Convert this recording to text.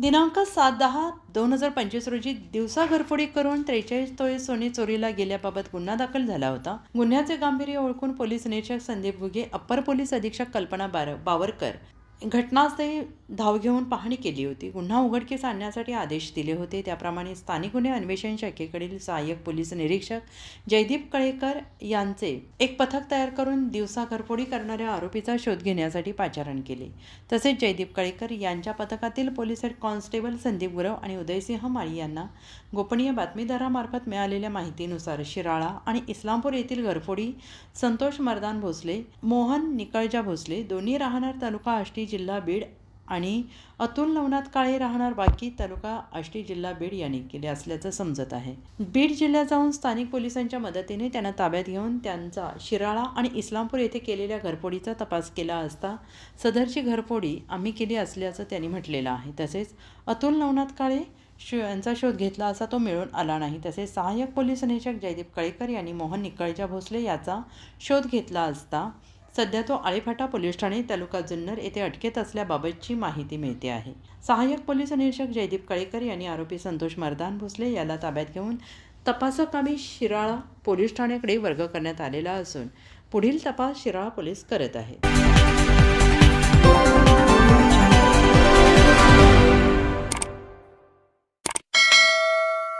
दिनांक 7/10/2025 रोजी दिवसा घरफोडी करून 43 तोळे सोने चोरीला गेल्याबाबत गुन्हा दाखल झाला होता. गुन्ह्याचे गांभीर्य ओळखून पोलीस निरीक्षक संदीप घुगे, अप्पर पोलीस अधीक्षक कल्पना बावरकर घटनास्थळी धाव घेऊन पाहणी केली होती. गुन्हा उघडकीस आणण्यासाठी आदेश दिले होते. त्याप्रमाणे स्थानिक गुन्हे अन्वेषण शाखेकडील सहाय्यक पोलीस निरीक्षक जयदीप कळेकर यांचे एक पथक तयार करून दिवसा घरफोडी करणाऱ्या आरोपीचा शोध घेण्यासाठी पाचारण केले. तसेच जयदीप कळेकर यांच्या पथकातील police head constable Sandeep Gurav आणि उदयसिंह माळी यांना गोपनीय बातमीदारामार्फत मिळालेल्या माहितीनुसार शिराळा आणि इस्लामपूर येथील घरफोडी संतोष मर्दान भोसले, मोहन निकळजा भोसले, दोन्ही राहणार तालुका आष्टी जिल्हा बीड आणि अतुल नवनाथ काळे राहणार बाकी तालुका आष्टी जिल्हा बीड यांनी केले असल्याचं समजत आहे. बीड जिल्ह्यात जाऊन स्थानिक पोलिसांच्या मदतीने त्यांना ताब्यात घेऊन त्यांचा शिराळा आणि इस्लामपूर येथे केलेल्या घरफोडीचा तपास केला असता सदरची घरफोडी आम्ही केली असल्याचं त्यांनी म्हटलेलं आहे. तसेच अतुल नवनाथ काळे यांचा शोध घेतला असता तो मिळून आला नाही. तसेच सहाय्यक पोलीस निरीक्षक जयदीप कळेकर यांनी मोहन निकळजा भोसले याचा शोध घेतला असता सध्या तो आळेफाटा पोलीस ठाणे तालुका जुन्नर येथे अटकेत असल्याबाबतची माहिती मिळते आहे. सहाय्यक पोलीस निरीक्षक जयदीप कळेकर यांनी आरोपी संतोष मर्दान भोसले याला ताब्यात घेऊन तपासकामी शिराळा पोलीस ठाण्याकडे वर्ग करण्यात आलेला असून पुढील तपास शिराळा पोलीस करत आहेत.